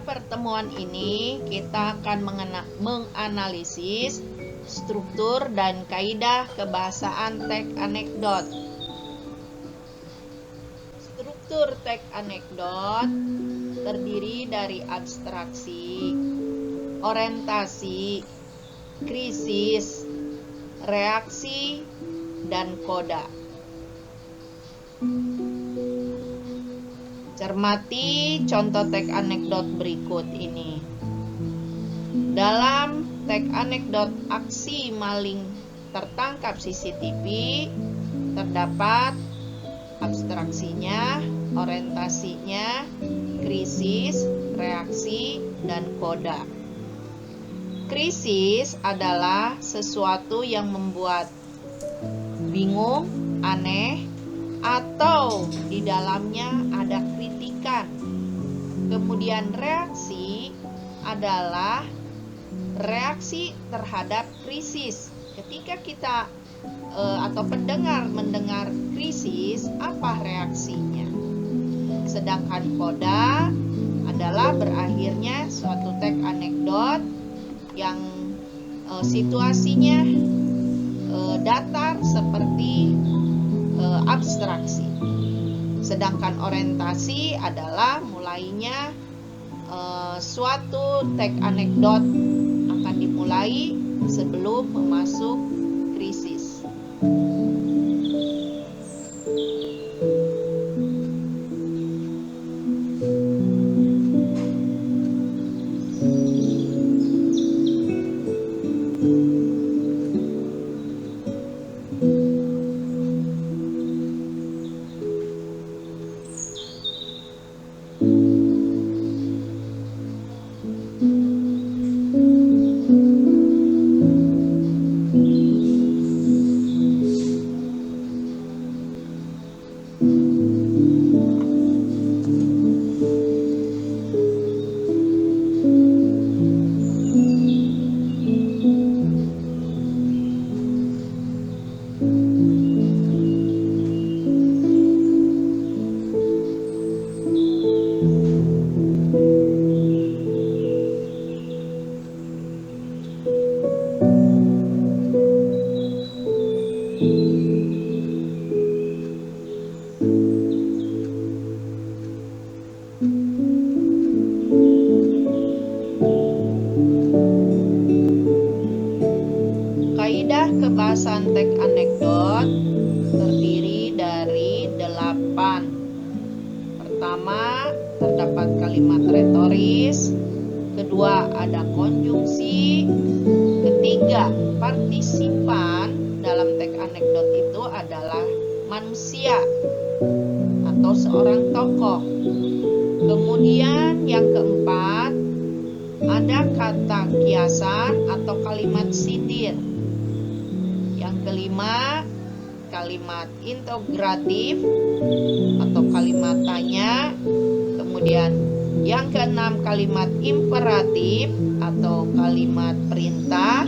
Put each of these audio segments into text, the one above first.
Pada pertemuan ini kita akan menganalisis struktur dan kaidah kebahasaan teks anekdot. Struktur teks anekdot terdiri dari abstraksi, orientasi, krisis, reaksi, dan koda. Cermati contoh teks anekdot berikut ini. Dalam teks anekdot aksi maling tertangkap CCTV, terdapat abstraksinya, orientasinya, krisis, reaksi, dan koda. Krisis adalah sesuatu yang membuat bingung, aneh, atau di dalamnya ada kritikan. Kemudian reaksi adalah reaksi terhadap krisis. Ketika kita atau pendengar mendengar krisis, apa reaksinya? Sedangkan koda adalah berakhirnya suatu teks anekdot yang situasinya datar seperti abstraksi. Sedangkan orientasi adalah mulainya suatu teks anekdot akan dimulai sebelum masuk krisis. Kaidah kebahasaan teks anekdot terdiri dari 8. Pertama, terdapat kalimat retoris. Kedua, ada konjungsi. Ketiga, partisipan dalam teks anekdot itu adalah manusia atau seorang tokoh. Kemudian yang keempat, ada kata kiasan atau kalimat sindir. Yang kelima, kalimat integratif atau kalimat tanya. Kemudian yang keenam, kalimat imperatif atau kalimat perintah.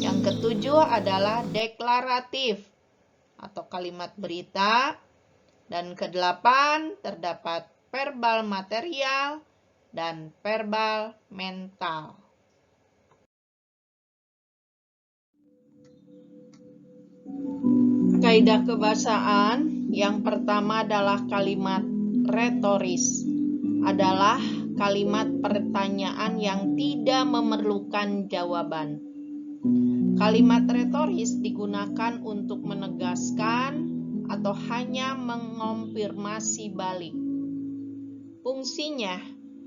Yang ketujuh adalah deklaratif atau kalimat berita. Dan kedelapan, terdapat verbal material dan verbal mental. Kaidah kebahasaan yang pertama adalah kalimat retoris. Adalah kalimat pertanyaan yang tidak memerlukan jawaban. Kalimat retoris digunakan untuk menegaskan atau hanya mengonfirmasi balik. Fungsinya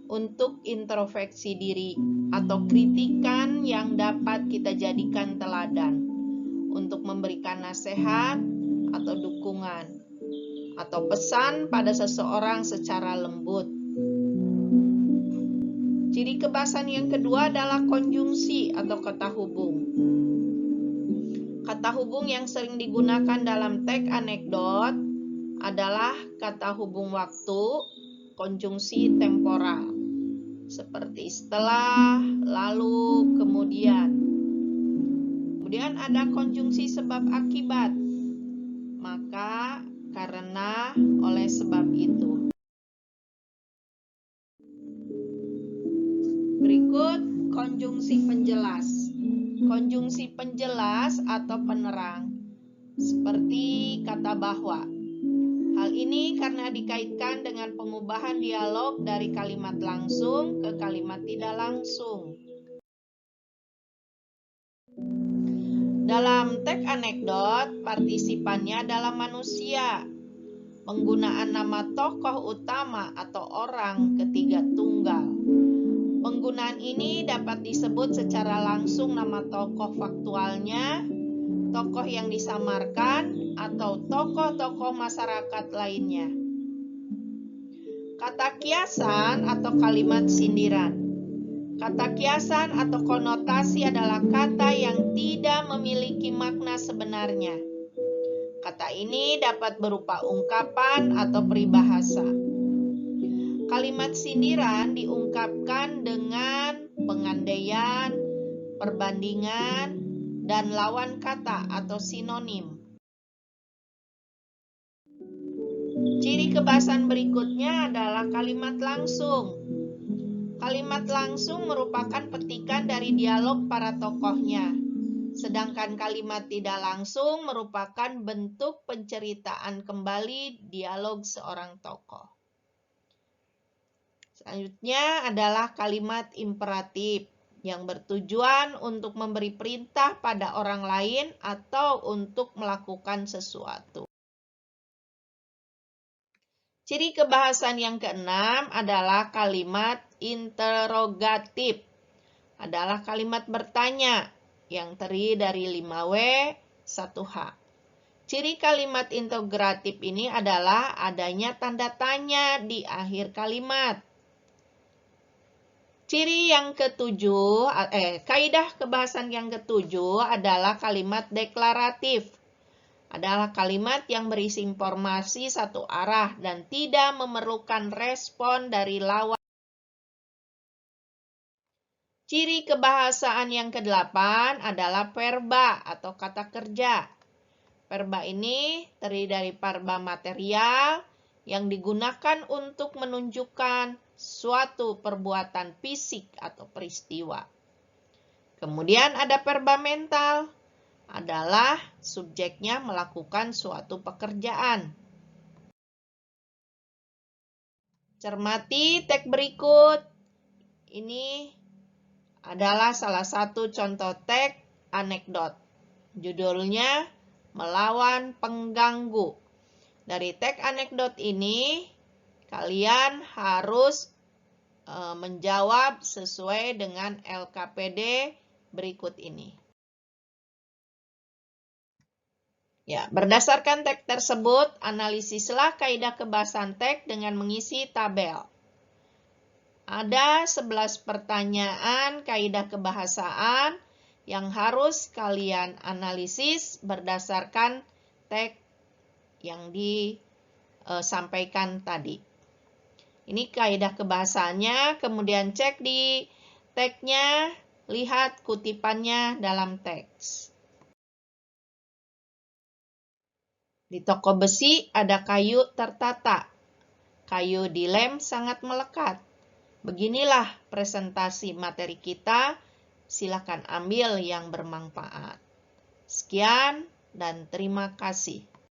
untuk introspeksi diri atau kritikan yang dapat kita jadikan teladan, untuk memberikan nasihat atau dukungan atau pesan pada seseorang secara lembut. Ciri kebahasaan yang kedua adalah konjungsi atau kata hubung. Kata hubung yang sering digunakan dalam teks anekdot adalah kata hubung waktu, konjungsi temporal, seperti setelah, lalu, kemudian. Kemudian ada konjungsi sebab akibat, maka, karena, oleh sebab itu. konjungsi penjelas. Konjungsi penjelas atau penerang, seperti kata bahwa. Hal ini karena dikaitkan dengan pengubahan dialog dari kalimat langsung ke kalimat tidak langsung. Dalam teks anekdot, partisipannya adalah manusia. Penggunaan nama tokoh utama atau orang ketiga tunggal. Penggunaan ini dapat disebut secara langsung nama tokoh faktualnya, tokoh yang disamarkan, atau tokoh-tokoh masyarakat lainnya. Kata kiasan atau kalimat sindiran. Kata kiasan atau konotasi adalah kata yang tidak memiliki makna sebenarnya. Kata ini dapat berupa ungkapan atau peribahasa. Kalimat sindiran diungkapkan dengan pengandaian, perbandingan, dan lawan kata atau sinonim. Ciri kebahasan berikutnya adalah kalimat langsung. Kalimat langsung merupakan petikan dari dialog para tokohnya, sedangkan kalimat tidak langsung merupakan bentuk penceritaan kembali dialog seorang tokoh. Selanjutnya adalah kalimat imperatif yang bertujuan untuk memberi perintah pada orang lain atau untuk melakukan sesuatu. Ciri kebahasan yang keenam adalah kalimat interrogatif. Adalah kalimat bertanya yang terdiri dari 5W, 1H. Ciri kalimat interrogatif ini adalah adanya tanda tanya di akhir kalimat. Kaidah kebahasan yang ketujuh adalah kalimat deklaratif. Adalah kalimat yang berisi informasi satu arah dan tidak memerlukan respon dari lawan. Ciri kebahasaan yang kedelapan adalah verba atau kata kerja. Verba ini terdiri dari verba material yang digunakan untuk menunjukkan suatu perbuatan fisik atau peristiwa. Kemudian ada verba mental, adalah subjeknya melakukan suatu pekerjaan. Cermati teks berikut. Ini adalah salah satu contoh teks anekdot. Judulnya Melawan Pengganggu. Dari teks anekdot ini, kalian harus menjawab sesuai dengan LKPD berikut ini. Ya, berdasarkan teks tersebut, analisislah kaidah kebahasan teks dengan mengisi tabel. Ada 11 pertanyaan kaidah kebahasaan yang harus kalian analisis berdasarkan teks yang disampaikan tadi. Ini kaidah kebahasannya, kemudian cek di teksnya, lihat kutipannya dalam teks. Di toko besi ada kayu tertata. Kayu dilem sangat melekat. Beginilah presentasi materi kita. Silakan ambil yang bermanfaat. Sekian dan terima kasih.